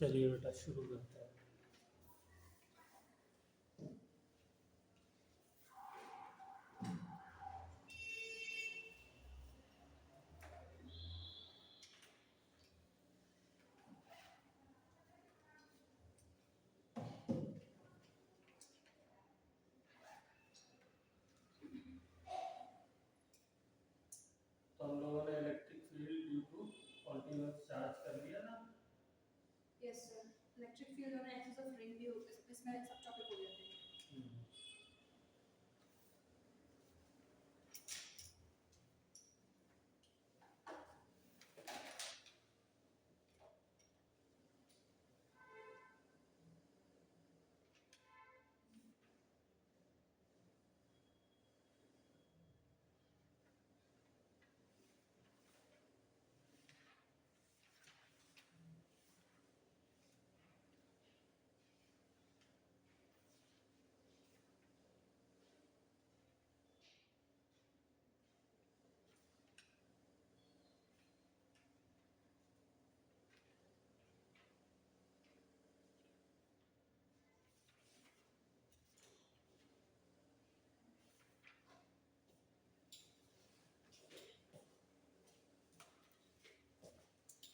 चलिए बेटा शुरू करते हैं। तो हम लोगों ने electric field due to continuous charge कर लिया ना। यस सर, इलेक्ट्रिक फील्ड और एक्सिस ऑफ रिंग भी इसमें सब टॉपिक हो जाते हैं।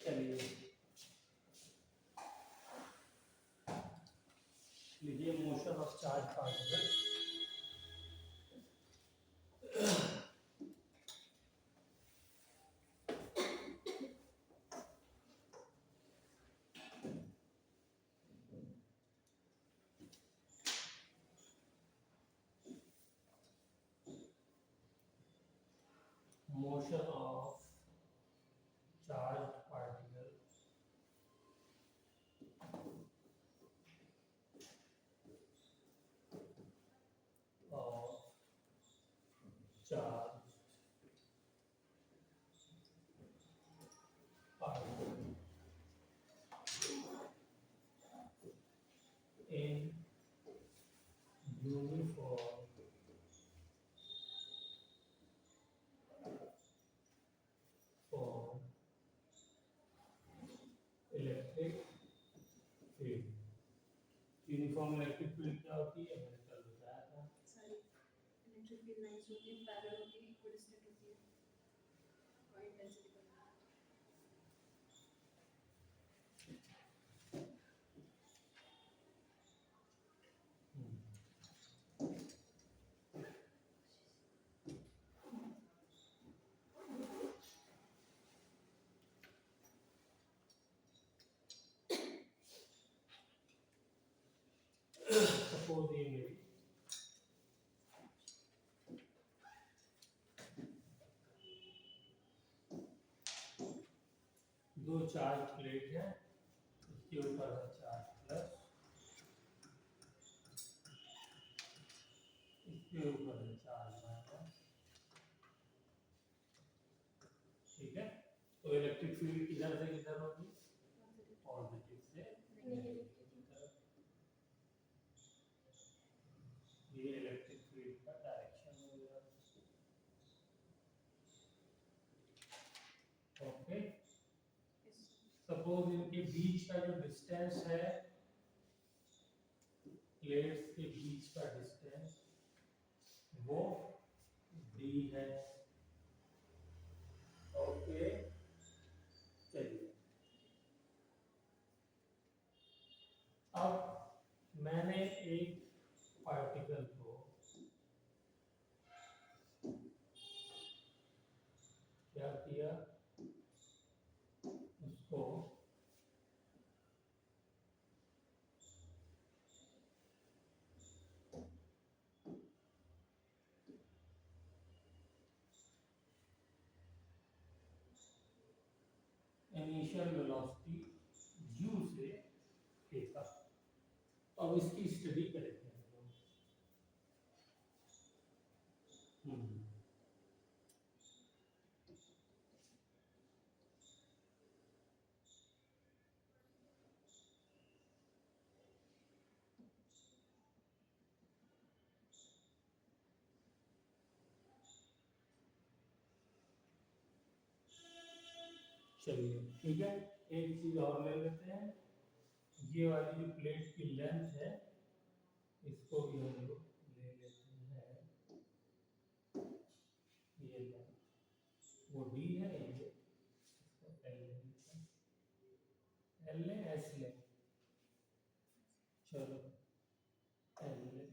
चलिए लीजिए motion of charge particle. Motion of charge particle और charge particle in uniform form electric field. Uniform electric field क्या होती है मैंने कल बताया था। सारी इलेक्ट्रिक फील्ड लाइंस होती हैं, पैरेलल होती हैं, इक्विडिस्टेंट होती है और इंटेंसिटी पर। सपोज ये मेरी दो चार्ज प्लेट है, इसके ऊपर है चार्ज प्लस, इसके ऊपर है चार्ज माइनस। ठीक है, तो इलेक्ट्रिक फील्ड किधर से किधर होगी? पॉजिटिव से नेगेटिव की तरफ। ये इलेक्ट्रिक फील्ड का डायरेक्शन हो गया। ओके, सपोज इनके बीच का जो डिस्टेंस है, प्लेट्स के बीच का डिस्टेंस वो d है। ओके, चलिए अब मैंने एक पार्टिकल को क्या किया, उसको इनिशियल वेलोसिटी u से फेंका। अब इसकी स्टडी करेंगे हम लोग। चलिए ठीक है, एक चीज और ले लेते हैं। ये वाली जो प्लेट की लेंथ है इसको भी हम लोग ले लेते हैं, ये लेंथ वो डी है, ये एल ले एस ले, चलो एल ले।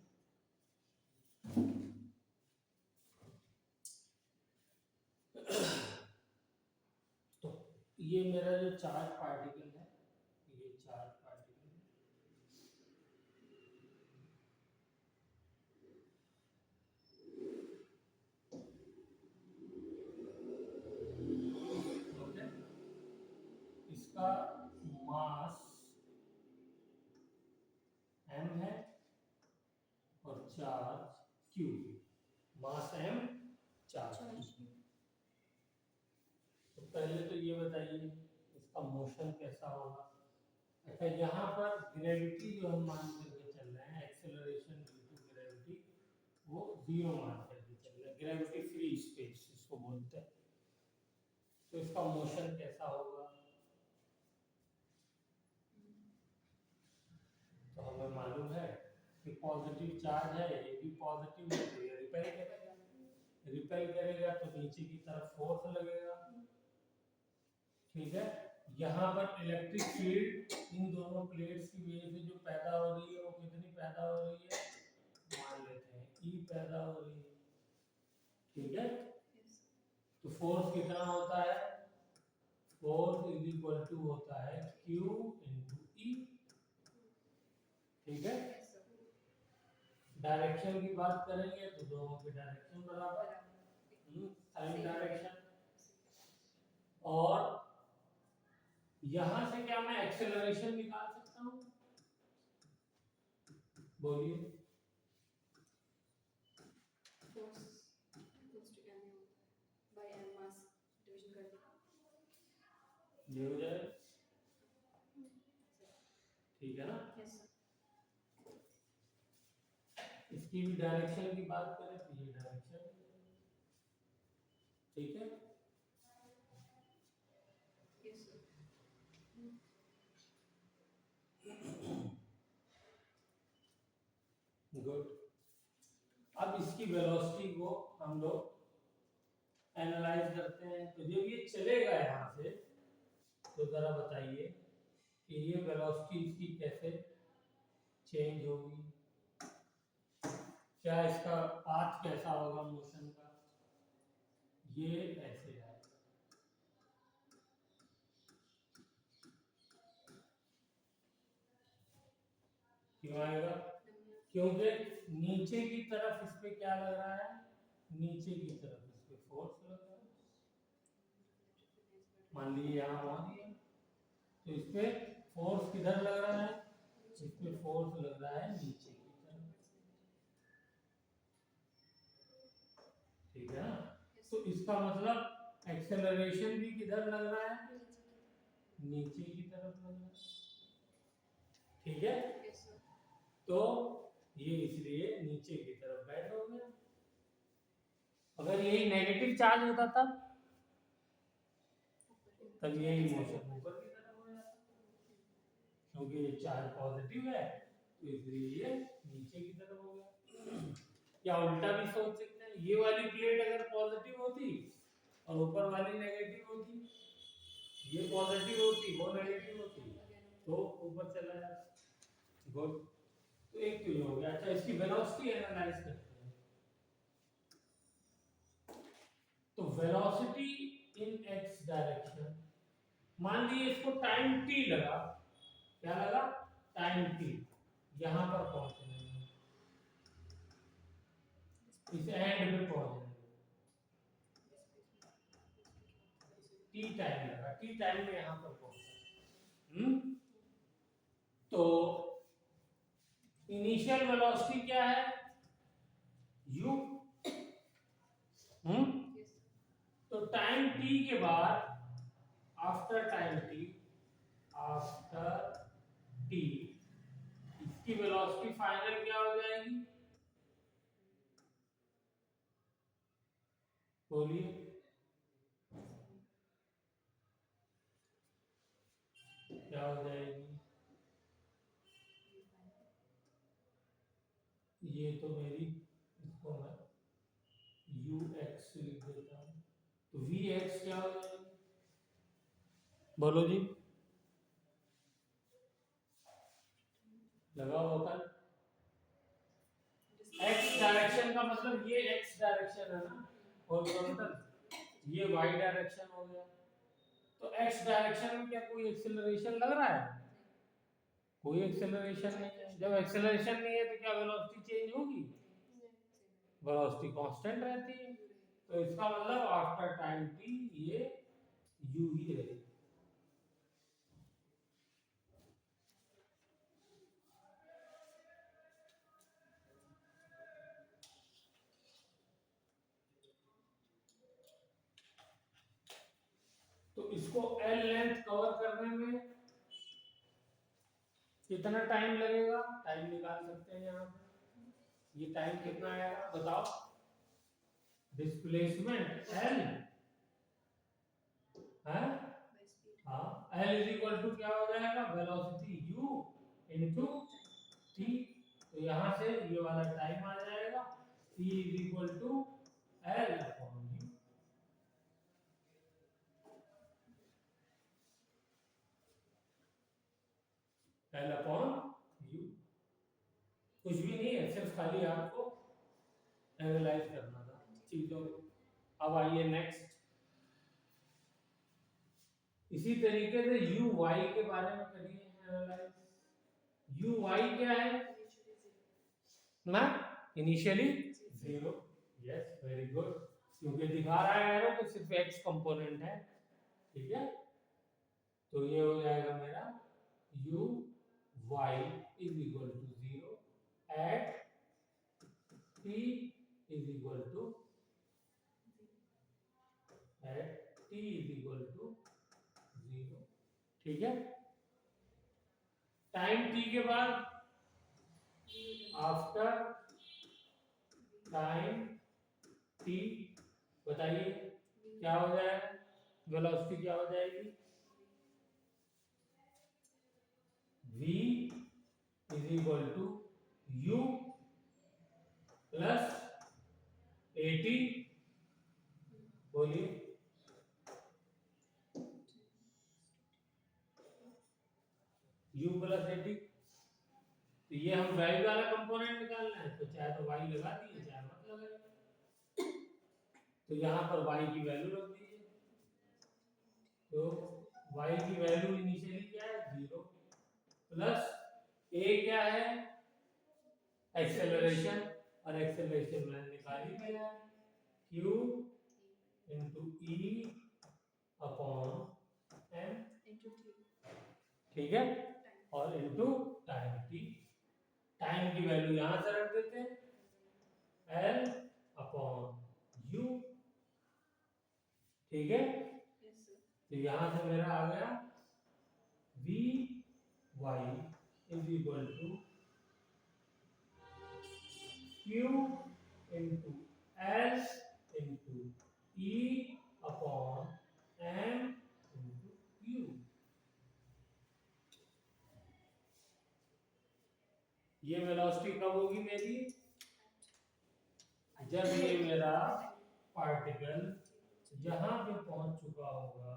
तो ये मेरा जो चार्ज पार्टिकल है, ये चार्ज पार्टिकल ओके, इसका मास m है और चार्ज q, मास m चार्ज q। तो पहले तो ये बताइए इसका मोशन कैसा होगा। अच्छा, यहाँ पर ग्रेविटी जो हम मान करके चल रहे हैं, एक्सेलरेशन ड्यू टू ग्रेविटी, वो 0 मान करके चल रहे हैं, ग्रेविटी फ्री स्पेस इसको बोलते हैं। तो इसका मोशन कैसा होगा, तो हमें मालूम है कि पॉजिटिव चार्ज है, ये भी पॉजिटिव है, तो ये रिपेल करेगा, रिपेल करेगा तो नीचे की तरफ फोर्स लगेगा, ठीक है। यहाँ पर इलेक्ट्रिक फील्ड इन दोनों प्लेट्स की वजह से जो पैदा हो रही है वो कितनी पैदा हो रही है, मान लेते हैं E पैदा हो रही है, ठीक है। तो फोर्स कितना होता है, फोर्स इज इक्वल टू होता है Q इंटू E, ठीक है। डायरेक्शन की बात करेंगे तो दोनों के डायरेक्शन बराबर, साइन डायरेक्शन। और यहां से क्या मैं एक्सेलरेशन निकाल सकता हूं, बोलिए। ये हो जाए, ठीक है ना। इसकी भी डायरेक्शन की बात करें तो ये डायरेक्शन, ठीक है। गुड। अब इसकी वेलोसिटी को हम लोग एनालाइज करते हैं। तो जब ये चलेगा यहाँ से, तो जरा बताइए कि ये वेलोसिटी इसकी कैसे चेंज होगी, क्या इसका पाथ कैसा होगा मोशन का, ये ऐसे है। क्यों आएगा, क्योंकि नीचे की तरफ इस पे क्या लग रहा है, नीचे की तरफ इस पे फोर्स लग रहा है, मान लीजिए यहाँ ऑन है तो इस पे फोर्स किधर लग रहा है, इस पे फोर्स लग रहा है नीचे की तरफ, ठीक है ना। तो इसका मतलब एक्सेलरेशन भी किधर लग रहा है, नीचे की तरफ लग रहा है, ठीक है। तो ये इसलिए नीचे की तरफ बैठ हो गया। अगर यही नेगेटिव चार्ज होता तब यही मोशन ऊपर की तरफ हो जाता, क्योंकि ये चार्ज पॉजिटिव है तो इसलिए ये नीचे की तरफ हो गया। या उल्टा भी सोच सकते हैं, ये वाली प्लेट अगर पॉजिटिव होती और ऊपर वाली नेगेटिव होती, ये पॉजिटिव होती वो नेगेटिव होती, तो ऊपर चला जाता। गुड। तो एक तो ये हो गया। अच्छा, इसकी वेलोसिटी एनालाइज करते हैं। तो वेलोसिटी इन x डायरेक्शन, मान लीजिए इसको टाइम t लगा, क्या लगा, टाइम t, यहां पर पहुंचने में, इस एंड में पहुंचने में t टाइम लगा, t टाइम में यहां पर पहुंचा। तो इनिशियल वेलोसिटी क्या है, u। तो टाइम t के बाद, after time t, after t, इसकी वेलोसिटी फाइनल क्या हो जाएगी, बोलिए। क्या हो जाएगी, ये तो मेरी, इसको मैं यू एक्स लिख देता हूँ, तो वी एक्स क्या हो जाएगा, बोलो जी, लगाओ अपन। एक्स डायरेक्शन का मतलब ये एक्स डायरेक्शन है ना, हॉरिजॉन्टल, ये वाई डायरेक्शन हो गया। तो एक्स डायरेक्शन में क्या कोई एक्सेलरेशन लग रहा है? कोई एक्सेलरेशन नहीं है। जब एक्सेलरेशन नहीं है तो क्या वेलोसिटी चेंज होगी? वेलोसिटी कांस्टेंट रहती है। तो इसका मतलब आफ्टर टाइम टी ये यू ही रहेगी। तो इसको एल लेंथ कवर करने में कितना टाइम लगेगा? टाइम निकाल सकते हैं यहाँ पे। ये टाइम कितना आएगा बताओ? डिस्प्लेसमेंट एल है, हाँ, एल इज इक्वल टू क्या हो जाएगा? Velocity u into t. तो यहाँ से ये वाला टाइम आ जाएगा, t is equal to l upon u. L upon u, कुछ भी नहीं है, सिर्फ खाली आपको एनालाइज करना था चीजों को। अब आइए नेक्स्ट, इसी तरीके से यू वाई के बारे में करिए एनालाइज। यू वाई क्या है ना? Initially zero, yes very good, क्योंकि दिखा रहा है एरो तो सिर्फ एक्स कंपोनेंट है, ठीक है। तो ये हो जाएगा मेरा u y is equal to zero at t is equal to t is equal to 0, ठीक है। टाइम t के बाद, आफ्टर टाइम t, बताइए क्या हो जाएगा? वेलोसिटी क्या हो जाएगी? v is equal to u plus at, बोलिए, u प्लस at। तो ये हम y वाला कंपोनेंट निकालना है, तो चाहे तो y लगा दिए चाहे मत लगाइए। तो यहाँ पर y की वैल्यू रख दीजिए। तो y की वैल्यू इनिशियली क्या है? 0 प्लस a क्या है? एक्सेलरेशन, और एक्सेलरेशन मैंने निकाल ही दिया है, q into e upon m, ठीक है, और इनटू टाइम t। टाइम की वैल्यू यहां से रख देते हैं l अपॉन u, ठीक है। तो यहां से मेरा आ गया v y is equal to q into l into e upon m into q। ये वेलोसिटी कब होगी मेरी? जब ये मेरा पार्टिकल यहां पे पहुंच चुका होगा,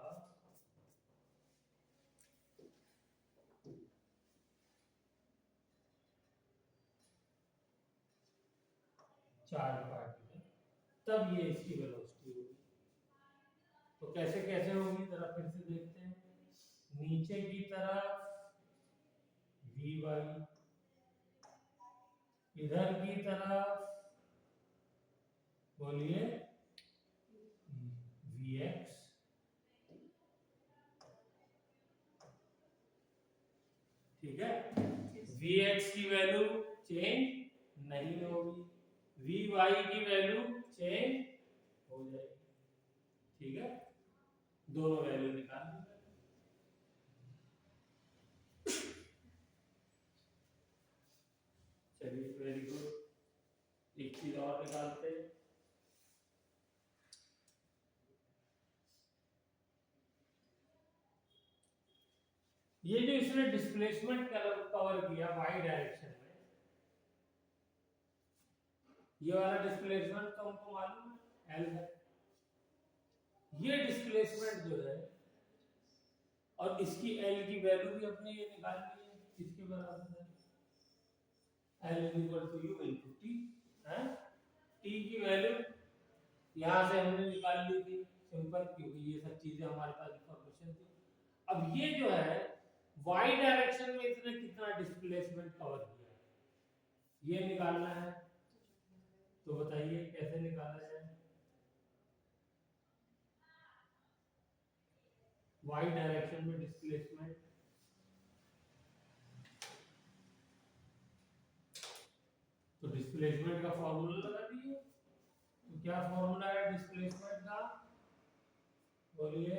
चार्ज पार्टिकल, तब ये इसकी वेलोसिटी होगी। तो कैसे कैसे होगी जरा फिर से देखते हैं। नीचे की तरफ vy, इधर की तरफ बोलिए vx, ठीक है। vx की वैल्यू चेंज नहीं होगी, vy की वैल्यू चेंज हो जाएगी, ठीक है। दोनों वैल्यू निकाल दी। चलिए वेरी गुड, एक चीज और निकालते हैं। ये जो इसने डिस्प्लेसमेंट कवर किया वाई डायरेक्शन में, ये वाला डिस्प्लेसमेंट तो हमको मालूम है एल है। ये डिस्प्लेसमेंट जो है और इसकी एल की वैल्यू भी अपने ये निकाल ली है, किसके बराबर है, l is equal to u into t है। टी की वैल्यू यहाँ से हमने निकाल ली थी सिंपल, क्योंकि ये सब चीजें हमारे पास इंफॉर्मेशन थी। अब ये जो है वाई डायरेक्शन में इसने कितना डिस्प्लेसमेंट कवर किया ये निकालना है। तो बताइए कैसे निकाला जाए। वाई डायरेक्शन में डिस्प्लेसमेंट, तो डिस्प्लेसमेंट का फॉर्मूला लगा दिए। तो क्या फॉर्मूला है डिस्प्लेसमेंट का, बोलिए।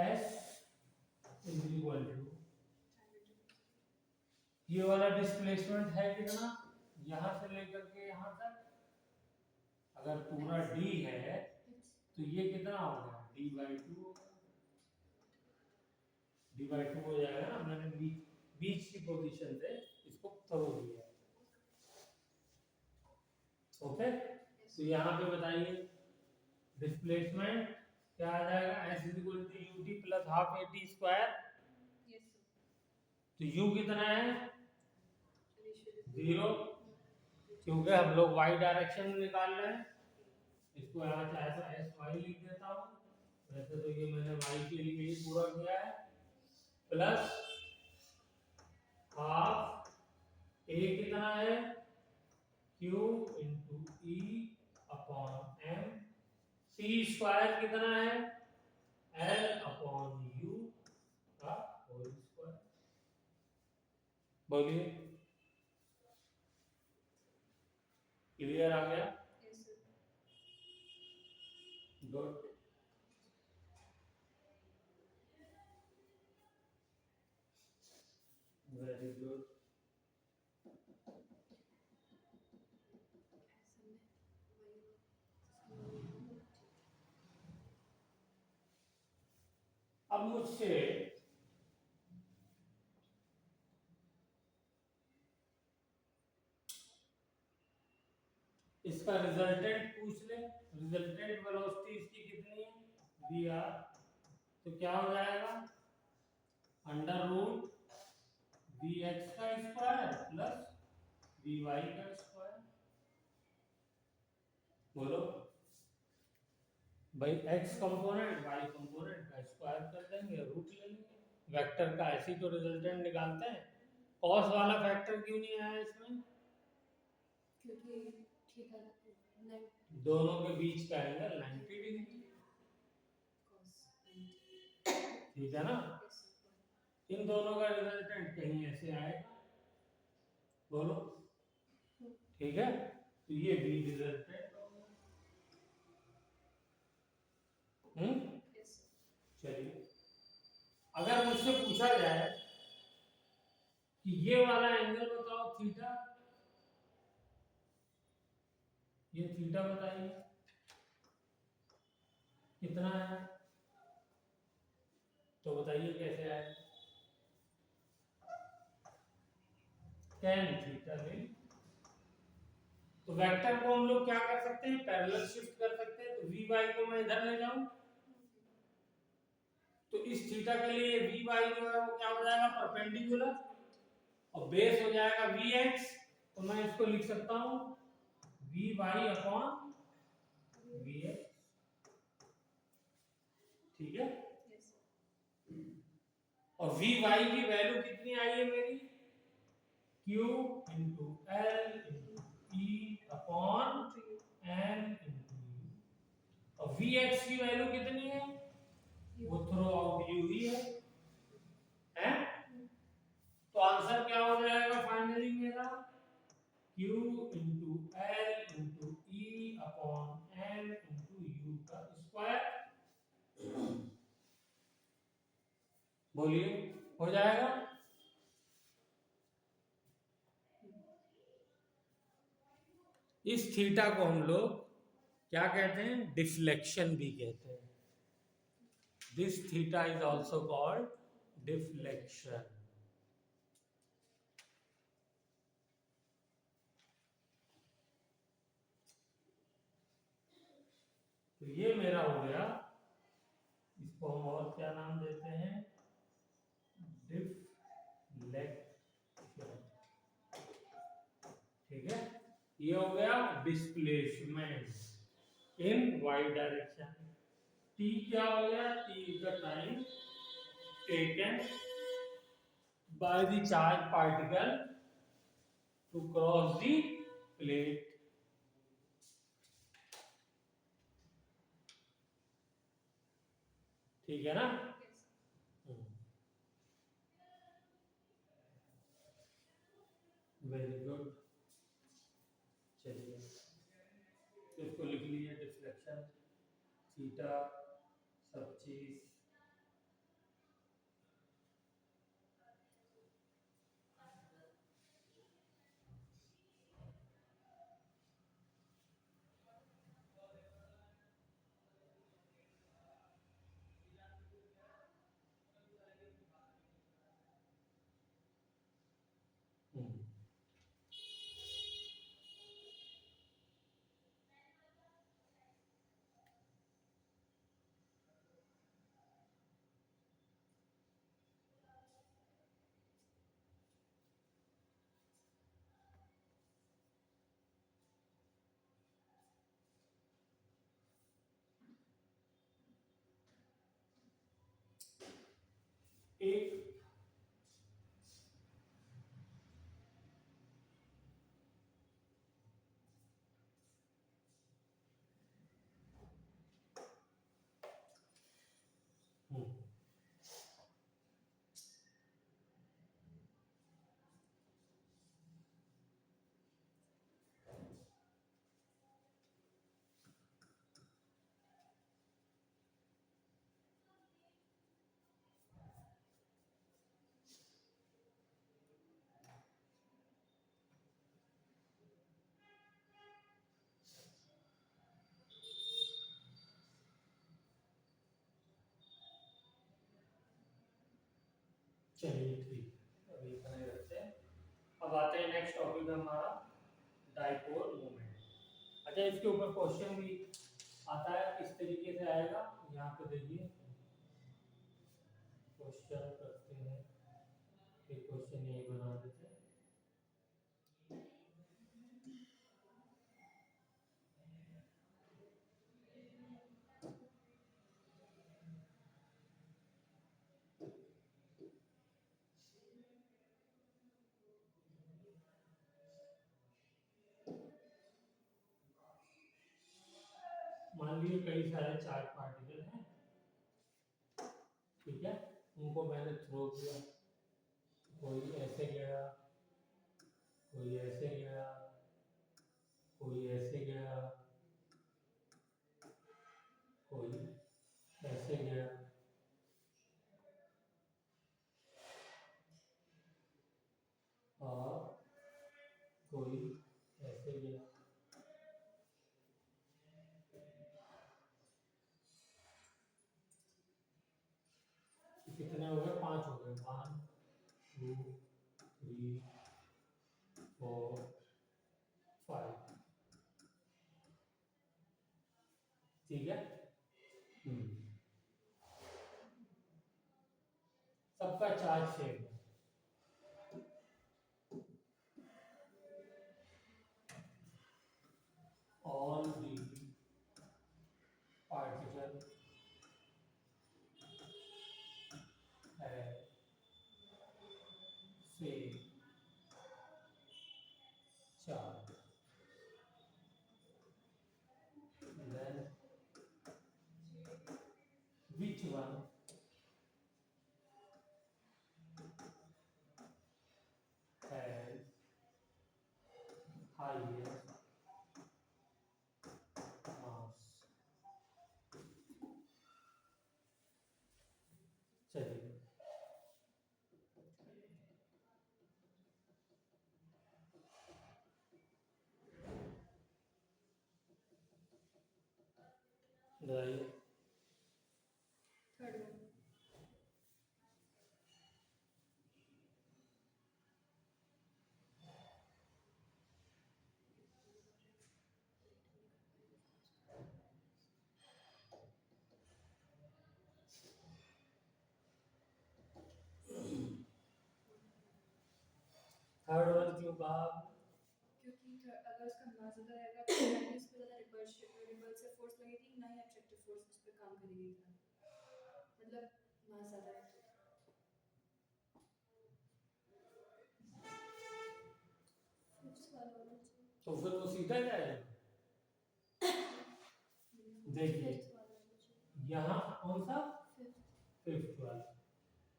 एस इज इक्वल टू, ये वाला डिस्प्लेसमेंट है कितना, यहां से लेकर के यहां तक, अगर पूरा d है तो ये कितना होगा d/2 होगा, d/2 हो जाएगा ना। मैंने बीच की पोजीशन से इसको तोड़ दिया। ओके, तो यहाँ पे बताइए डिस्प्लेसमेंट क्या आ जाएगा, s is equal to ut plus half at square. तो u कितना है 0, क्योंकि हम लोग y डायरेक्शन में निकाल रहे हैं। इसको यहाँ चाहे तो एस वाई लिख देता हूँ, वैसे तो ये मैंने y के लिए ही पूरा किया है, प्लस हाफ a कितना है q into e upon m, t square कितना है l अपॉन u का होल स्क्वायर। बोलिए क्लियर आ गया, गुड। Very good. अब मुझसे इसका रिजल्टेंट पूछ ले, रिजल्टेंट वेलोसिटी इसकी कितनी है वी आर, तो क्या हो जाएगा अंडर रूट वी एक्स का स्क्वायर प्लस वी वाई का स्क्वायर। बोलो भाई, एक्स कंपोनेंट वाई कंपोनेंट का स्क्वायर कर देंगे, रूट ले लेंगे, वेक्टर का ऐसे ही तो रिजल्टेंट निकालते हैं। कॉस वाला फैक्टर क्यों नहीं आया इसमें, क्योंकि दोनों के बीच का एंगल 90 डिग्री, ठीक है ना। इन दोनों का रिजल्टेंट कहीं ऐसे आएगा, बोलो ठीक है। तो ये बी रिजल्टेंट हो गया। चलिए, अगर मुझसे पूछा जाए कि ये वाला एंगल बताओ थीटा, ये थीटा बताइए कितना है, तो बताइए कैसे आए, tan थीटा ले। तो वेक्टर को हम लोग क्या कर सकते हैं, पैरेलल शिफ्ट कर सकते हैं। तो वी वाई को मैं इधर ले जाऊं, तो इस थीटा के लिए वी वाई जो है वो क्या हो जाएगा परपेंडिकुलर, और बेस हो जाएगा वी एक्स। तो मैं इसको लिख सकता हूं v y upon v x, ठीक है। और वी वाई की वैल्यू कितनी आई है मेरी, Q into l into e upon n into u, और वी एक्स की वैल्यू कितनी है, वो थ्रो आउट यू ही है? तो आंसर क्या हो जाएगा फाइनली मेरा, Q into l into e upon n into u का स्क्वायर। बोलिए हो जाएगा। इस थीटा को हम लोग क्या कहते हैं, डिफ्लेक्शन भी कहते हैं। This theta is also called deflection. तो ये मेरा हो गया, इसको हम और क्या नाम देते हैं, डिफ्लेक्शन। ठीक है, ये हो गया displacement in y direction. T क्या हो गया, t is the time taken by the charge particle to cross the plate. ठीक है ना? Yes. Very good. चलिए, तो इसको लिख लीजिए, डिफ्लेक्शन थीटा सब चीज। हम्म, एक हम्म, चलिए ठीक, अभी इतना ही रखते हैं। अब आते हैं नेक्स्ट टॉपिक हमारा, डाइपोल मोमेंट। अच्छा, इसके ऊपर क्वेश्चन भी आता है, किस तरीके से आएगा, यहाँ पे देखिए क्वेश्चन करते हैं, एक क्वेश्चन यही बना देते हैं। मान लीजिए कई सारे चार्ज पार्टिकल हैं, ठीक है, उनको मैंने थ्रो किया, कोई ऐसे गया, कोई ऐसे गया, कोई ऐसे गया, कोई ऐसे गया, और कोई ऐसे गया। कितने हो गए, 5 हो गए, 1 2 3 4 5। ठीक है, सबका चार्ज सेम है। ऑल दी पार्टिकल है same charge, then which one has highest mass। चलिए, बताइए। Third one. कहा आपने? क्योंकि अगर उसका मास ज़्यादा रहेगा तो ना ही उस पे ज़्यादा रिपल्सिव फोर्स लगेगी, ना ही अट्रैक्टिव फोर्स उस पे काम करेगी इतना। मतलब मास ज़्यादा है तो फिफ्थ वाला होना चाहिए। तो फिर वो सीधा जाएगा। देखिए फिफ्थ वाला होना चाहिए। यहाँ कौन सा? फिफ्थ। फिफ्थ वाला।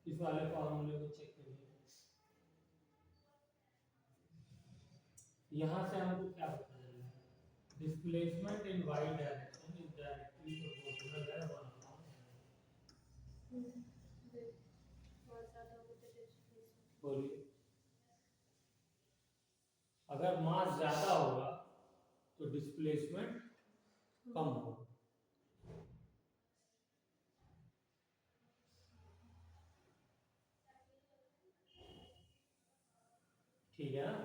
इस वाले फॉर्मूले को चेक करिए। यहाँ से हमको क्या पता चलेगा? Displacement in y direction is directly proportional है 1/n। बहुत ज़्यादा होता है डिस्प्लेसमेंट। बोलिए। अगर मास ज्यादा होगा तो डिस्प्लेसमेंट कम होगा। ठीक है ना?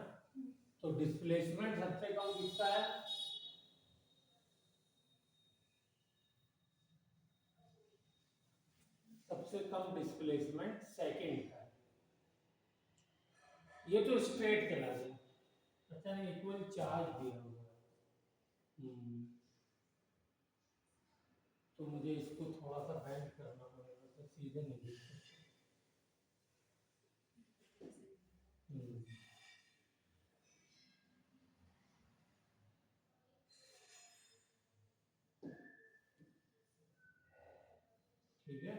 तो डिस्प्लेसमेंट सबसे कम किसका है? सबसे कम डिस्प्लेसमेंट सेकंड का है। ये तो स्ट्रेट चला गया। अच्छा नहीं, इक्वल चार्ज दिया हुआ है। तो मुझे इसको थोड़ा सा बेंड करना पड़ेगा, तो सीधे नहीं दिख सकते। ठीक है,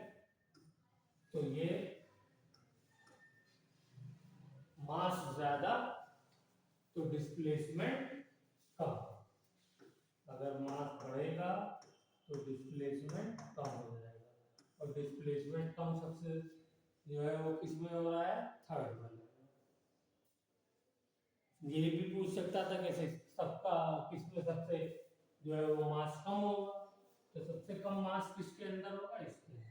तो ये मास ज्यादा तो डिस्प्लेसमेंट कम। अगर मास बढ़ेगा तो डिस्प्लेसमेंट कम हो जाएगा, और डिस्प्लेसमेंट कम सबसे जो है वो किसमें हो रहा है? थर्ड में। ये भी पूछ सकता था कैसे सबका किसमें सबसे जो है वो मास कम होगा, तो सबसे कम मास किसके अंदर होगा? इसके अंदर।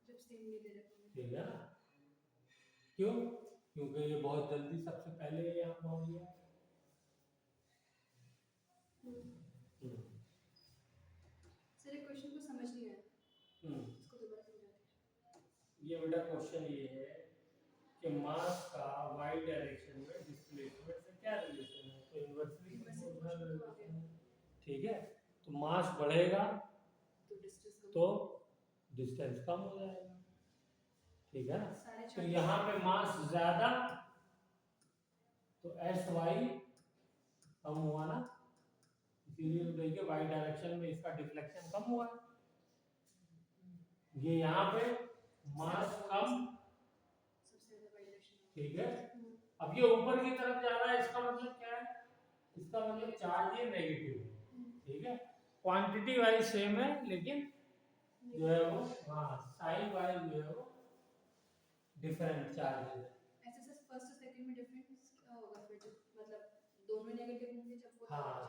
जब सेम नहीं दे रहे। ठीक है ना? क्यों? क्योंकि ये बहुत जल्दी सबसे पहले यहाँ पहुंच गया। सर ये क्वेश्चन को समझ नहीं आया, इसको दोबारा समझाते। ये बेटा क्वेश्चन ये है कि मास का वाई डायरेक्शन में डिस्प्लेसमेंट से क्या रिलेशन है? तो इन्वर्सली प्रोपोर्शनल रिलेशन है। ठीक है, तो मास बढ़ेगा तो डिस्टेंस कम हो जाएगा। ठीक है ना? तो यहाँ पे मास ज्यादा तो एस वाई कम हुआ ना, इसीलिए देखिए वाई डायरेक्शन में इसका डिफ्लेक्शन कम हुआ है। ये यहाँ पे मास कम। ठीक है, अब ये ऊपर की तरफ जा रहा है, इसका मतलब क्या है? इसका मतलब चार्ज ये नेगेटिव है। ठीक है, क्वांटिटी वाइज सेम है, लेकिन जो है वो साइन वाइज जो है वो डिफरेंट चार्ज है। ऐसे से फर्स्ट और सेकंड में डिफरेंस क्या होगा फिर? मतलब दोनों नेगेटिव होंगे जब वो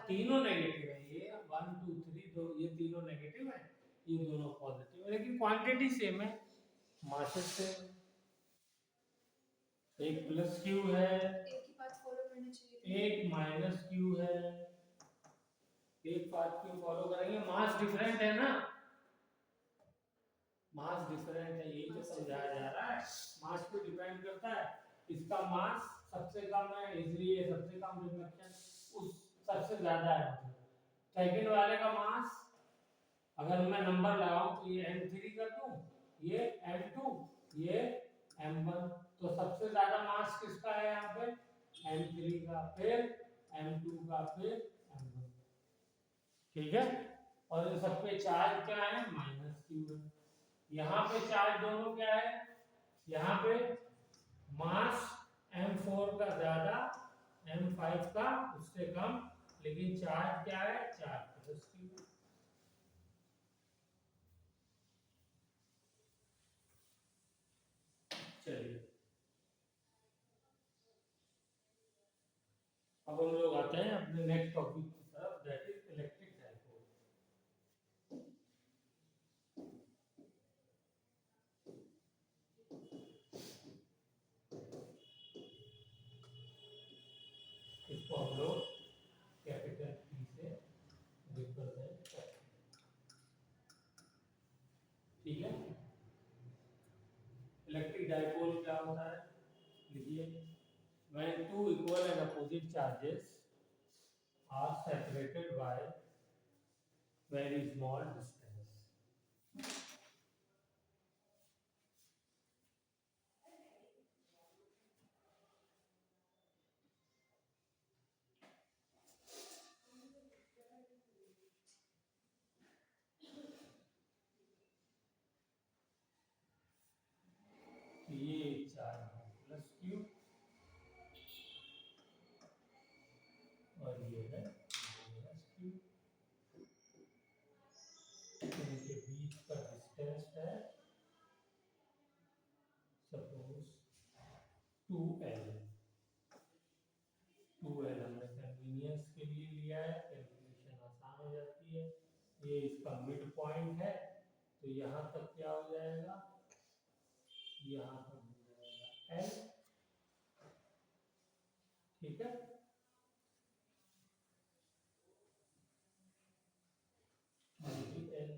तीनों नेगेटिव है। ये 1 2 3 दो ये तीनों नेगेटिव है, ये दोनों पॉजिटिव है, लेकिन क्वांटिटी सेम है, मासेस सेम है। एक प्लस क्यू है, एक ही बात फॉलो करनी चाहिए, एक माइनस क्यू है। एक बात क्यों फॉलो करेंगे? मास डिफरेंट है ना, मास डिफरेंट है, यही तो समझाया जा रहा है। मास पे डिपेंड करता है, इसका मास सबसे कम है इसलिए सबसे कम रिफ्लेक्शन उस सबसे ज्यादा है। सेकंड वाले का मास अगर मैं नंबर लगाऊं तो ये m3 कर दूं, ये m2, ये m1, तो सबसे ज्यादा मास किसका है यहाँ पे? m3 का, फिर m2 का, फिर m1। ठीक है, और इन सब पे चार्ज क्या है? माइनस क्यू है। यहाँ पे चार्ज दोनों क्या है? यहाँ पे मास m4 का ज्यादा, m5 का उससे कम, लेकिन चार्ज क्या है? Charge plus Q. चलिए अब हम लोग आते हैं अपने नेक्स्ट टॉपिक की तरफ, दैट इज इलेक्ट्रिक डाइपोल। इसको हम लोग कैपिटल P से रिप्रेजेंट करते हैं। ठीक है, इलेक्ट्रिक डाइपोल क्या होता है? लिखिए, when two equal and opposite charges are separated by very small distance. ये चार्ज है प्लस क्यू और ये है माइनस क्यू, इनके बीच का डिस्टेंस है सपोज 2L। 2L हमने कन्वीनियंस के लिए लिया है, कैलकुलेशन आसान हो जाती है। ये इसका मिड पॉइंट है, तो यहाँ तक क्या हो जाएगा, यहाँ तक हो जाएगा L, ठीक है। L,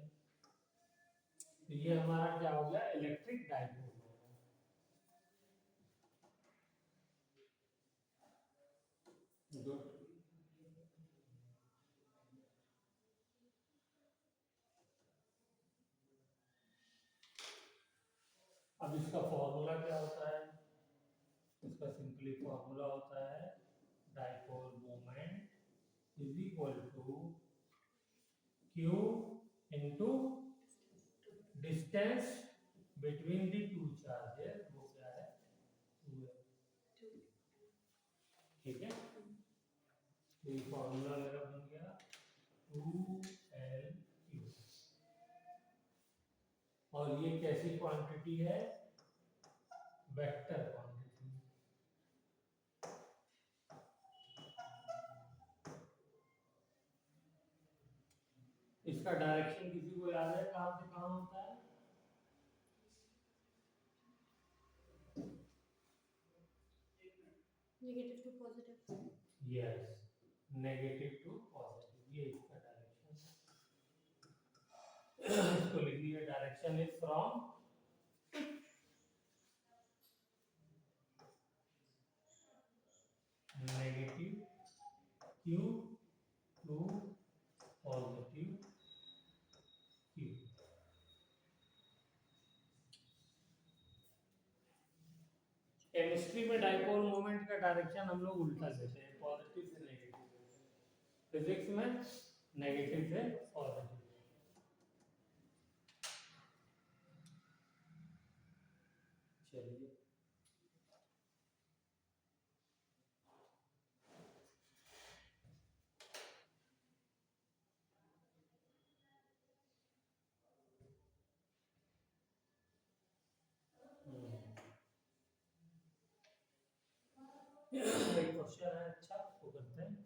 तो ये हमारा क्या हो गया, इलेक्ट्रिक डाइपोल हो गया। गुड। अब इसका फॉर्मूला क्या होता है, इसका सिंपली फॉर्मूला होता है dipole moment is equal to q into distance between the two charges, वो क्या है 2L, ठीक है। तो ये फॉर्मूला मेरा बन गया 2L3, और ये कैसी क्वांटिटी है, वेक्टर क्वांटिटी। इसका डायरेक्शन किसी को याद है कहाँ से कहाँ होता है, negative to positive. Yes, negative to positive, ये इसका डायरेक्शन है। इसको लिख दिया, direction is from negative q to positive q। Chemistry में डाइपोल मोमेंट का डायरेक्शन हम लोग उल्टा देते हैं, पॉजिटिव से नेगेटिव, फिजिक्स में नेगेटिव से पॉजिटिव। चलिए एक क्वेश्चन है अच्छा, उसको करते हैं।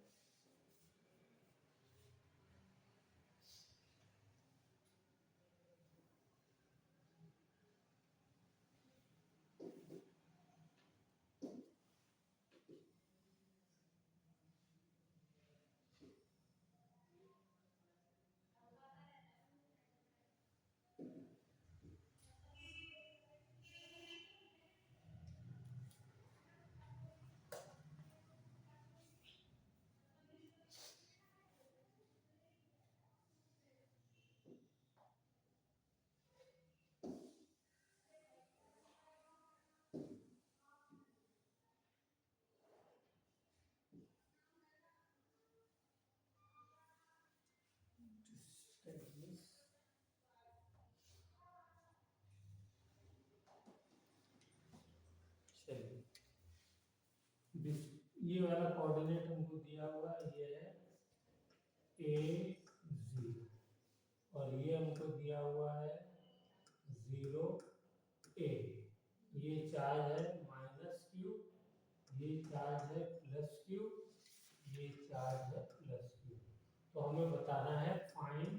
चलिए, ये वाला कोऑर्डिनेट हमको दिया हुआ है, ये है A0, और ये हमको दिया हुआ है 0A। ये चार्ज है माइनस q, ये चार्ज है प्लस q, ये चार्ज है प्लस q। तो हमें बताना है फाइंड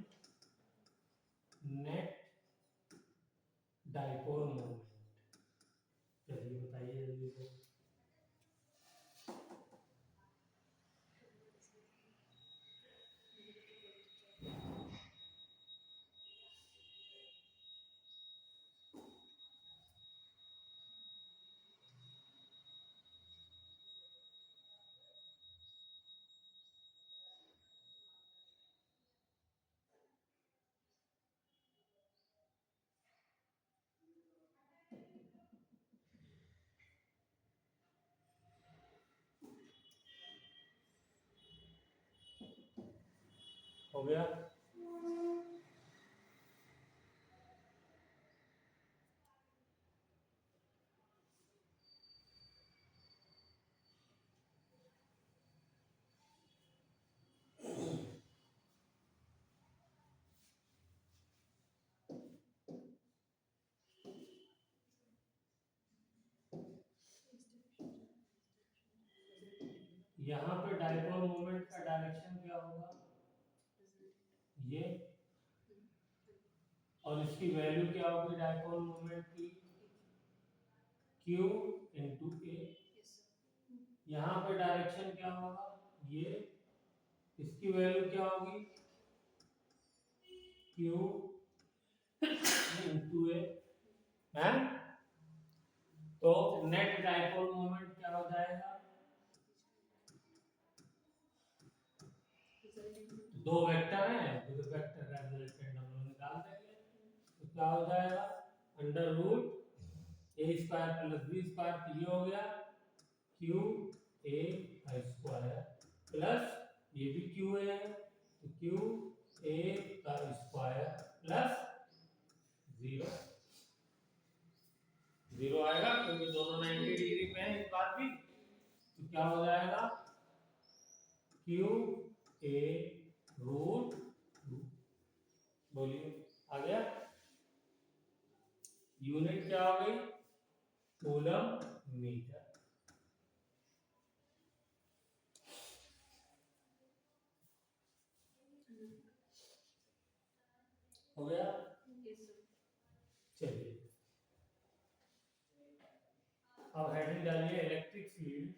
नेट डाइपोल मोमेंट। चलिए बताइए जल्दी से। हो गया। यहाँ पे डाइपोल मोमेंट का डायरेक्शन क्या होगा, ये, और इसकी वैल्यू क्या होगी डाइपोल मोमेंट की, Q इंटू ए। यहाँ पे डायरेक्शन क्या होगा, ये, इसकी वैल्यू क्या होगी, Q इंटू ए, है। तो नेट डाइपोल मोमेंट क्या हो जाएगा, दो वेक्टर हैं, तो वेक्टर का रिजल्टेंट हम लोग निकाल देंगे। तो क्या हो जाएगा, अंडर रूट ए स्क्वायर प्लस बी स्क्वायर, तो ये हो गया क्यू ए स्क्वायर प्लस ये भी क्यू ए है, तो क्यू ए का स्क्वायर प्लस 0, 0 आएगा क्योंकि दोनों 90 डिग्री पे हैं इस बार भी। तो क्या हो जाएगा, क्यू ए रूट, बोलिए आ गया। यूनिट क्या हो गई, कूलम मीटर। हो गया, चलिए अब हेडिंग डालिए electric field,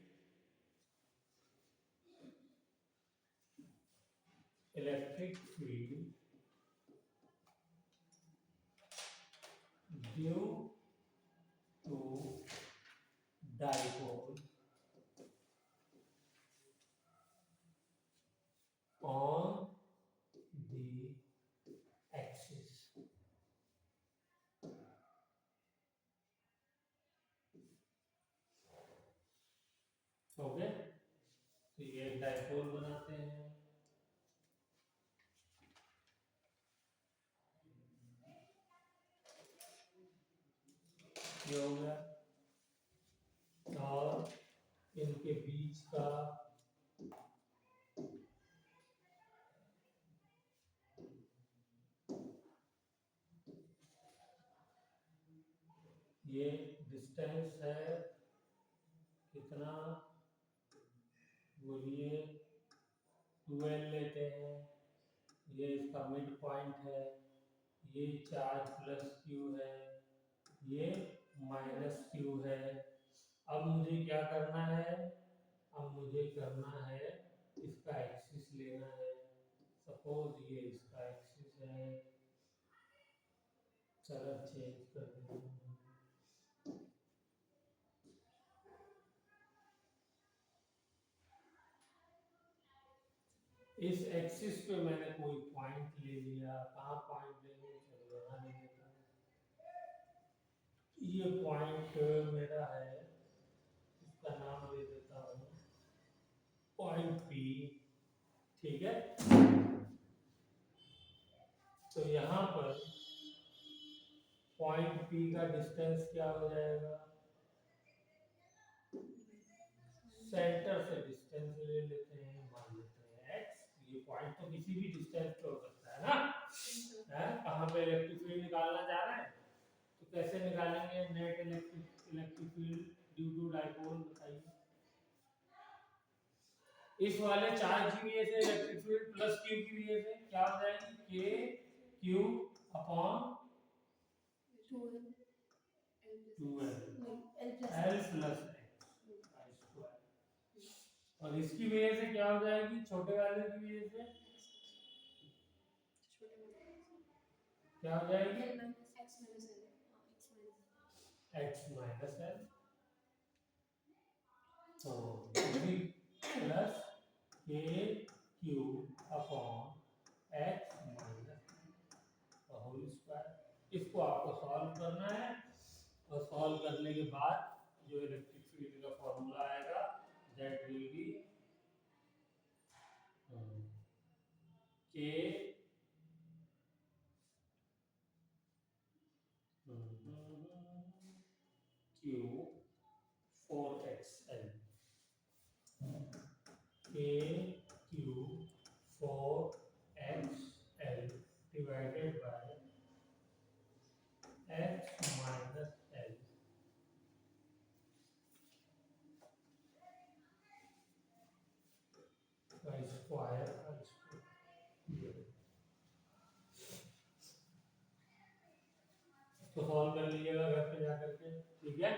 electric field due to dipole on the axis। हो गया, तो ये डाइपोल बनाते हैं, ये हो गया, और इनके बीच का ये डिस्टेंस है कितना, बोलिए 12 लेते हैं, ये इसका मिड पॉइंट है, ये चार्ज प्लस क्यू है, ये माइनस क्यू है। अब मुझे क्या करना है, अब मुझे करना है इसका एक्सिस लेना है, सपोज ये इसका एक्सिस है, चलो चेंज कर देता हूँ। इस एक्सिस पे मैंने कोई पॉइंट ले लिया, कहाँ पॉइंट लेंगे, चलो यहाँ ले लेता हूँ। ये पॉइंट मेरा है, इसका नाम दे देता हूँ पॉइंट पी, ठीक है। तो यहाँ पर पॉइंट पी का डिस्टेंस क्या हो जाएगा, सेंटर से डिस्टेंस ले लेते हैं, मान लेते हैं x। ये पॉइंट तो किसी भी डिस्टेंस पे हो सकता है ना, है कहाँ पे इलेक्ट्रिक फील्ड निकालना चाह रहे हैं, तो कैसे निकालेंगे net electric field due to dipole, बताइए। इस वाले चार्ज की वजह से इलेक्ट्रिक फील्ड प्लस क्यू की वजह से क्या हो जाएगी, के क्यू अपॉन 2l प्लस और इसकी वजह से क्या हो जाएगी, छोटे वाले की वजह से क्या हो जाएगी, x माइनस एल, तो plus k q upon x minus whole square. इसको आपको सॉल्व करना है, और सॉल्व करने के बाद जो इलेक्ट्रिक फील्ड का फॉर्मूला आएगा दैट विल बी के क्यू 4xl के Q 4xl divided by x minus l का स्क्वायर तो सॉल्व कर लीजिएगा घर पे जाकर के, ठीक है।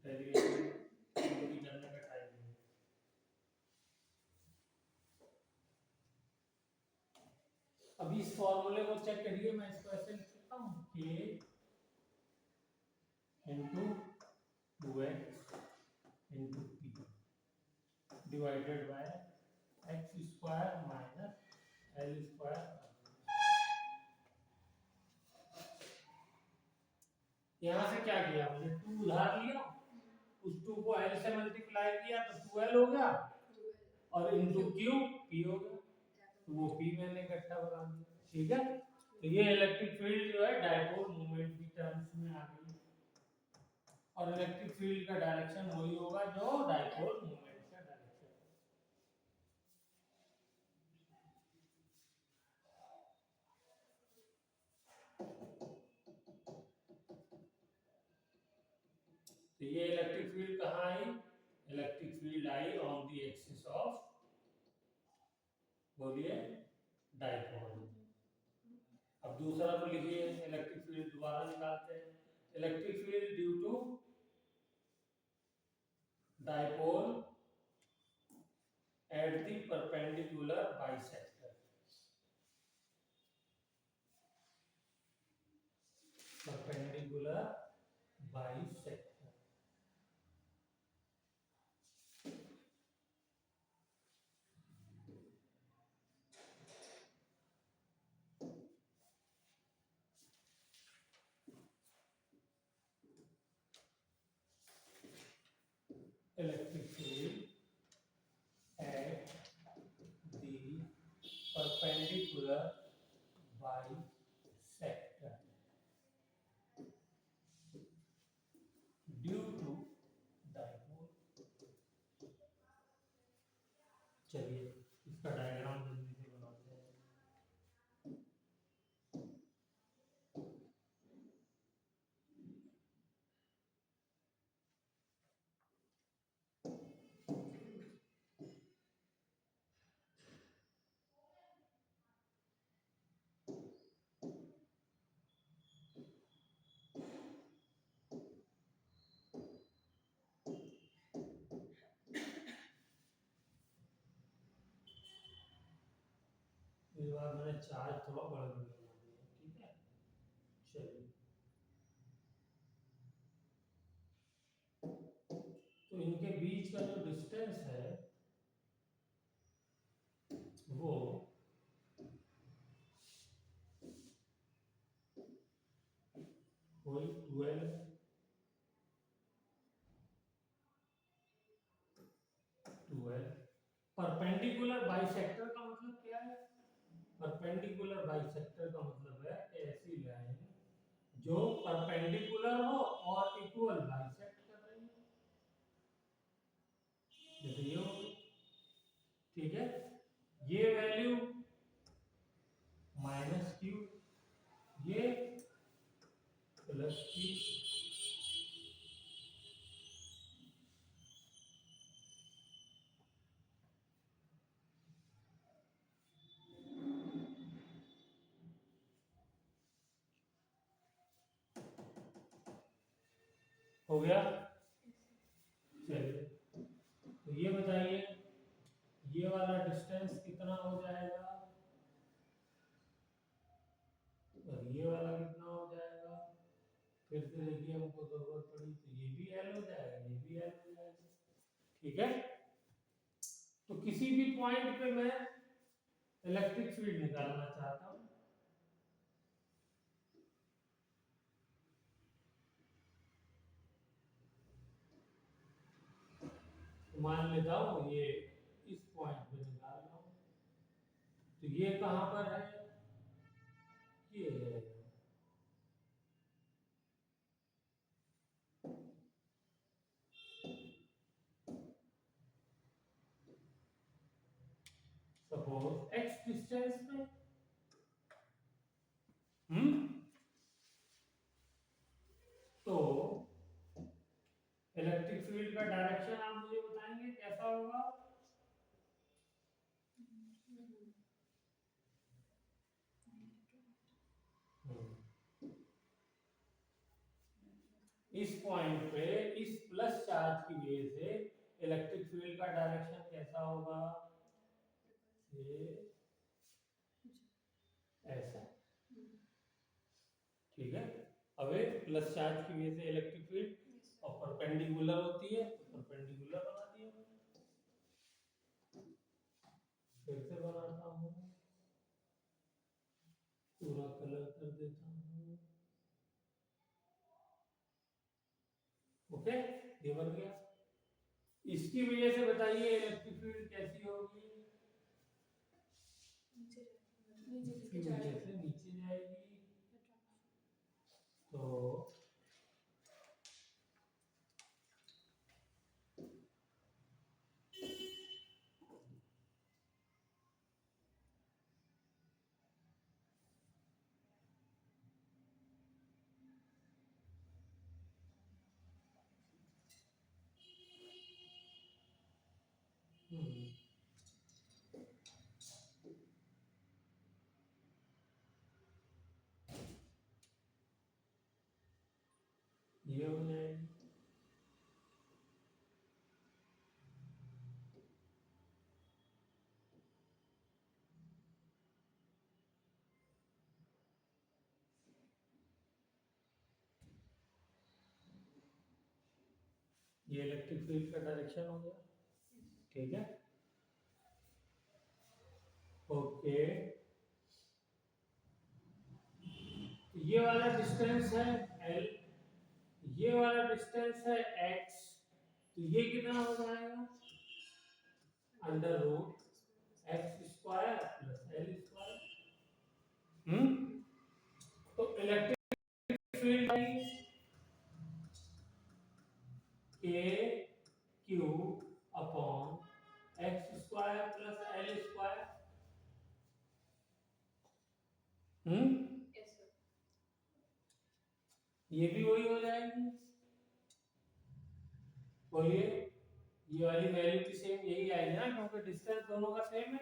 डेरिवेशन पूरी करने का टाइम है। अभी इस फॉर्मूले को चेक करिए, मैं इसको ऐसे लिख सकता हूँ k into 2x into p divided by x square minus L square. यहाँ से क्या किया हमने, 2 उधार लिया, उस 2 को l से मल्टीप्लाई किया तो 2l हो गया, और इंटू क्यू p हो गया, तो वो p मैंने इकट्ठा बना दिया, ठीक है। तो ये इलेक्ट्रिक फील्ड जो है डायपोल मोमेंट की टर्म्स में आ गई, और इलेक्ट्रिक फील्ड का डायरेक्शन वही होगा जो डायपोल मोमेंट का डायरेक्शन है। तो ये इलेक्ट्रिक फील्ड कहाँ आई, इलेक्ट्रिक फील्ड आई ऑन द एक्सिस ऑफ, बोलिए, डायपोल। अब दूसरा तो लिखिए, इलेक्ट्रिक फील्ड दोबारा निकालते हैं। Electric field due to dipole at the perpendicular bisector, perpendicular bisector. Electric field at the perpendicular bisector due to dipole। चलिए इसका डायग्राम जल्दी से बनाते हैं। इस बार मैंने चार्ज थोड़ा बड़ा बड़ा बना दिया, ठीक है। चलिए, तो इनके बीच का जो डिस्टेंस है वो कोई 12 परपेंडिकुलर बाइसेक्टर का मतलब क्या है, परपेंडिकुलर बाइसेक्टर का मतलब है ऐसी लाइन जो परपेंडिकुलर हो और इक्वल बाइसेक्ट कर रही हो, जैसे ये हो, ठीक है। ये वैल्यू माइनस क्यू, ये प्लस क्यू, हो गया। चलिए, तो ये बताइए ये वाला डिस्टेंस कितना हो जाएगा और ये वाला कितना हो जाएगा। फिर से देखिए, हमको जरूरत पड़ी तो ये भी एल हो जाएगा, ये भी एल हो जाएगा, ठीक है। तो किसी भी पॉइंट पे मैं इलेक्ट्रिक फील्ड निकालना चाहता हूं, तो मान लेता हूँ ये इस पॉइंट पे निकाल रहा हूँ, तो ये कहाँ पर है, ये है। सपोज x डिस्टेंस में तो इलेक्ट्रिक फील्ड का डायरेक्शन आप मुझे बताएंगे कैसा होगा? इस पॉइंट पे इस प्लस चार्ज की वजह से इलेक्ट्रिक फील्ड का डायरेक्शन कैसा होगा? ये ऐसा, ठीक है। अब प्लस चार्ज की वजह से इलेक्ट्रिक फील्ड और परपेंडिकुलर होती है, तो परपेंडिकुलर बना दिया मैंने। फिर से बनाता हूँ, पूरा कलर कर देता हूँ। ओके, ये बन गया। इसकी वजह से बताइए इलेक्ट्रिक फील्ड कैसी होगी? इसकी वजह से नीचे जाएगी। तो ये हो जाएगी। ये इलेक्ट्रिक फील्ड का डायरेक्शन हो गया, ठीक है। ओके, ये वाला डिस्टेंस है L, ये वाला डिस्टेंस है x, तो ये कितना हो जाएगा? Under root x square plus l square. तो electric field k q upon x square plus l square. ये भी वही हो जाएगी। बोलिए, ये वाली वैल्यू की सेम यही आएगी ना, क्योंकि डिस्टेंस दोनों का सेम है।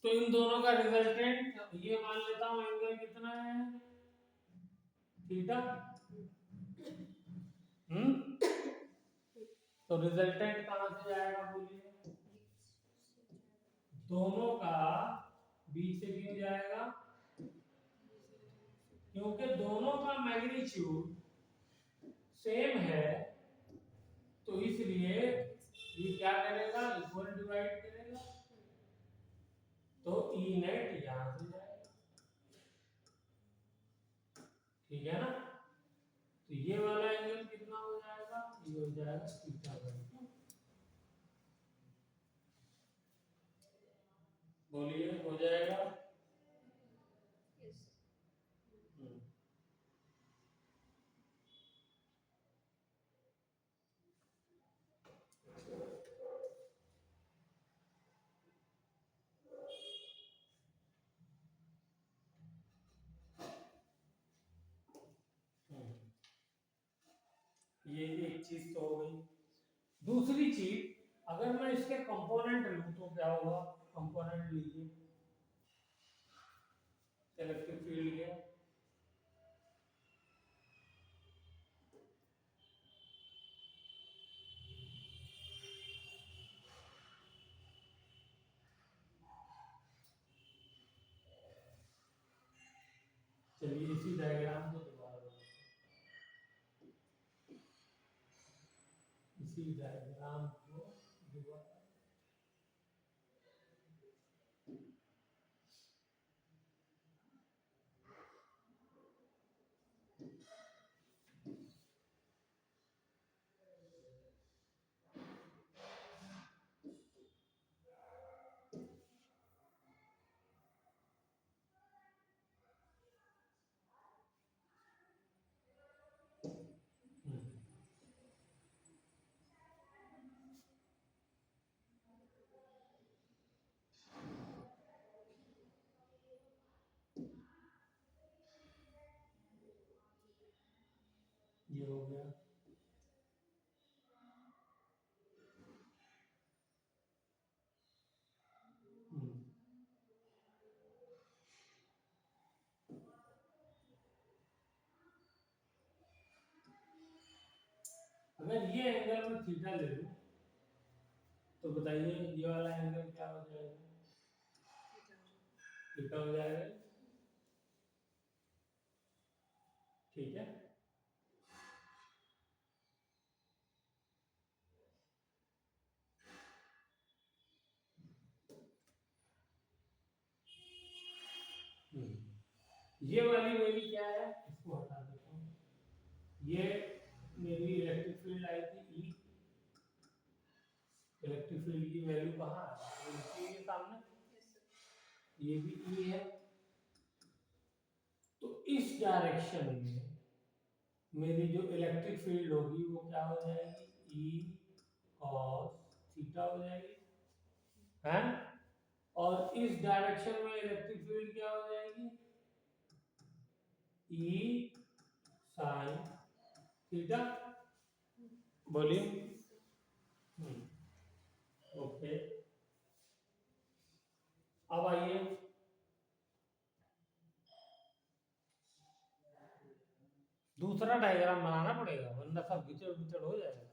तो इन दोनों का रिजल्टेंट ये मान लेता हूं एंगल कितना है, थीटा। तो रिजल्टेंट कहां से जाएगा बोलिए? दोनों का बीच से क्यों जाएगा? क्योंकि दोनों का मैग्नीट्यूड सेम है, तो इसलिए ये क्या करेगा? इक्वल डिवाइड करेगा, तो ई नेट यहां से जाएगा, ठीक है ना। तो ये वाला एंगल कितना हो जाएगा? ये हो जाएगा थीटा बाई। बोलिए, हो जाएगा? ये एक चीज तो हो गई। दूसरी चीज, अगर मैं इसके कंपोनेंट लूं तो क्या होगा? कंपोनेंट लीजिए, इलेक्ट्रिक फील्ड के। चलिए इसी डायग्राम को दोबारा बनाते हैं। इसी डायग्राम को दोबारा, अगर ये एंगल में थीटा ले लूं तो बताइए ये वाला एंगल क्या हो जाएगा? थीटा हो जाएगा। ठीक है, ये वाली मेरी क्या है, इसको हटा देता हूँ। ये मेरी इलेक्ट्रिक फील्ड आई थी ई, इलेक्ट्रिक फील्ड की वैल्यू कहाँ है? ये लिखी हुई है सामने, ये भी ई है। तो इस डायरेक्शन में मेरी जो इलेक्ट्रिक फील्ड होगी वो क्या हो जाएगी? ई कॉस थीटा हो जाएगी, है? और इस डायरेक्शन में इलेक्ट्रिक फील्ड क्या हो जाएगी? ई साइन थीटा। बोलिए। ओके, अब आइए दूसरा डायग्राम बनाना पड़ेगा वरना सब विचड़ विचड़ हो जाएगा।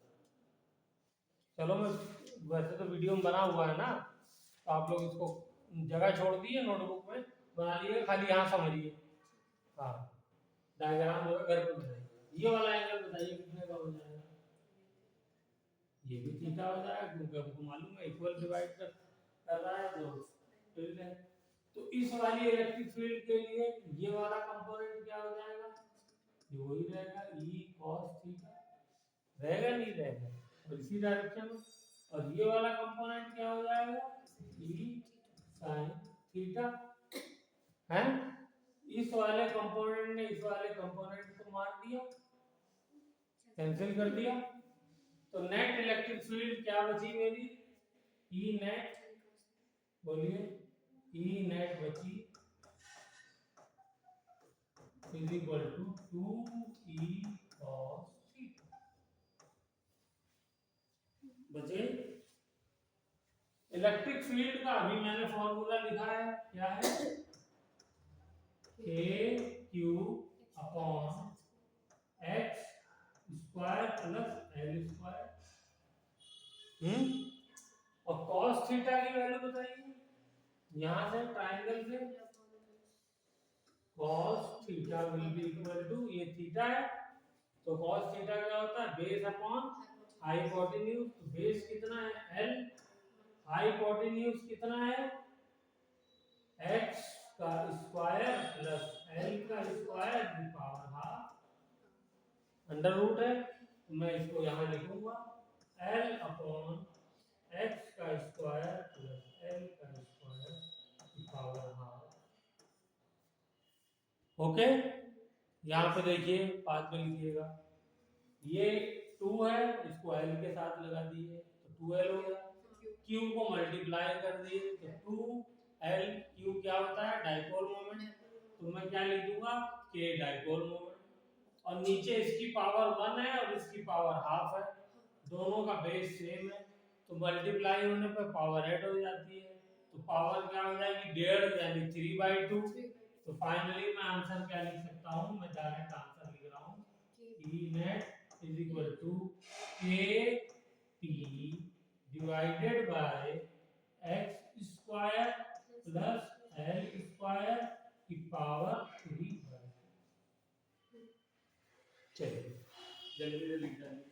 चलो मैं वैसे तो वीडियो में बना हुआ है ना, तो आप लोग इसको जगह छोड़ दिए नोटबुक में बना लिए, खाली यहाँ समझिए। हाँ, डायग्राम जो है घर पे बनाइए। ये वाला एंगल बताइए कितने का हो जाएगा? ये भी थीटा हो जाएगा क्योंकि हमको मालूम है इक्वल डिवाइड कर रहा है तो ठीक है। तो इस वाली इलेक्ट्रिक फील्ड के लिए ये वाला कंपोनेंट क्या हो जाएगा? ये वही रहेगा, ई कॉस थीटा रहेगा, नहीं रहेगा? और इसी डायरेक्शन में, और ये वाला कंपोनेंट क्या हो जाएगा? ई साइन थीटा, है? इस वाले कंपोनेंट ने इस वाले कंपोनेंट को मार दिया, कैंसिल कर दिया, तो नेट इलेक्ट्रिक फील्ड क्या बची मेरी? ई नेट, बोलिए, ई नेट बची is equal to 2 E cos theta. बचे इलेक्ट्रिक फील्ड का अभी मैंने फॉर्मूला लिखा है, क्या है? K q upon x square plus l square. और cos थीटा की वैल्यू बताइए, यहां से ट्रायंगल से cos theta will be equal to, ये थीटा है तो cos थीटा क्या होता है? Base upon hypotenuse. तो बेस कितना है? l, हाइपोटेन्यूज कितना है? x का स्क्वायर प्लस l का स्क्वायर की पावर हाफ, अंडर रूट है तो मैं इसको यहां लिखूंगा l अपॉन x का स्क्वायर प्लस l का स्क्वायर की पावर हाफ। ओके, यहाँ पे देखिए पाँच में लिखिएगा, ये 2 है, इसको l के साथ लगा दिए तो 2l हो गया, q को मल्टीप्लाई कर दिए तो 2l, q क्या होता है? डाइपोल मोमेंट, तो मैं क्या लिख दूंगा? k dipole moment. और नीचे इसकी पावर 1 है और इसकी पावर हाफ है, दोनों का बेस सेम है तो मल्टीप्लाई होने पर पावर ऐड हो जाती है, तो पावर क्या हो जाएगी? 1.5 यानी 3/2। तो फाइनली मैं आंसर क्या लिख सकता हूँ? मैं डायरेक्ट आंसर लिख रहा हूँ, E net is equal to के P divided by x square plus l square की पावर 3/2। चलिए जल्दी से लिख डालिए।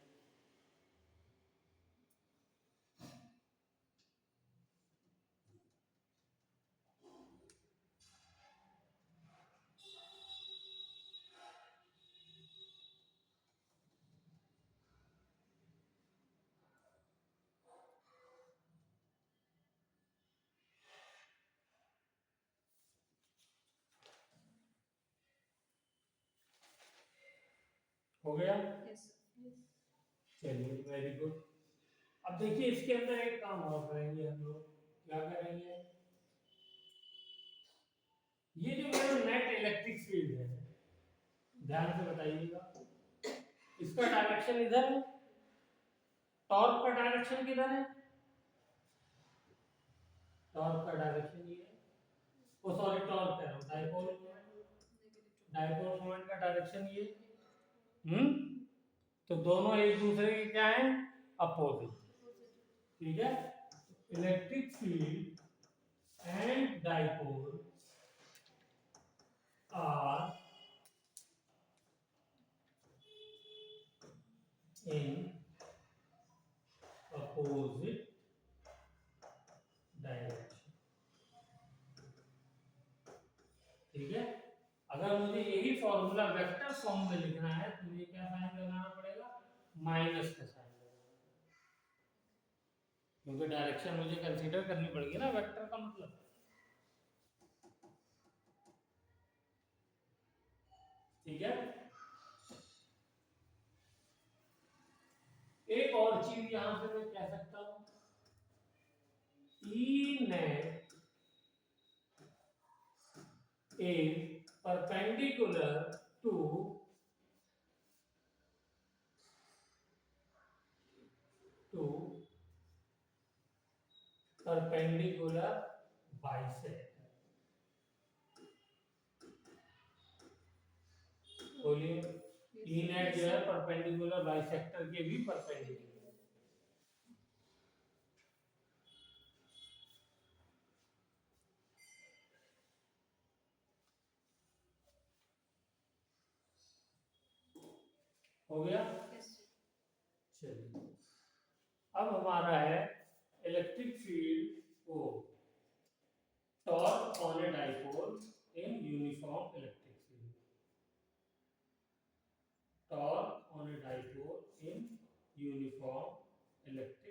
हो गया? चलिए वेरी गुड। अब देखिए इसके अंदर एक काम और करेंगे हम लोग, क्या करेंगे? ये जो मेरा नेट इलेक्ट्रिक फील्ड है, ध्यान से बताइएगा, इसका डायरेक्शन इधर है, टॉर्क का डायरेक्शन किधर है? टॉर्क का डायरेक्शन ये है, ओ सॉरी टॉर्क कह रहा हूं, डाइपोल मोमेंट, डाइपोल मोमेंट का डायरेक्शन ये। तो दोनों एक दूसरे के क्या हैं, अपोजिट, ठीक है। Electric field and dipole are in opposite direction, ठीक है। अगर मुझे यही फॉर्मूला वेक्टर फॉर्म में लिखना है तो मुझे क्या साइन लगाना पड़ेगा, माइनस का साइन लगाना, क्योंकि डायरेक्शन मुझे कंसीडर करनी पड़ेगी ना वेक्टर का मतलब, ठीक है। एक और चीज यहां से मैं कह सकता हूं, E net is perpendicular to perpendicular bisector, बोलिए। E net जो है परपेंडिकुलर बाइसेक्टर के भी परपेंडिकुलर, हो गया। चलिए अब हमारा है इलेक्ट्रिक फील्ड ओ, torque on a dipole in uniform electric field, torque on a dipole in uniform electric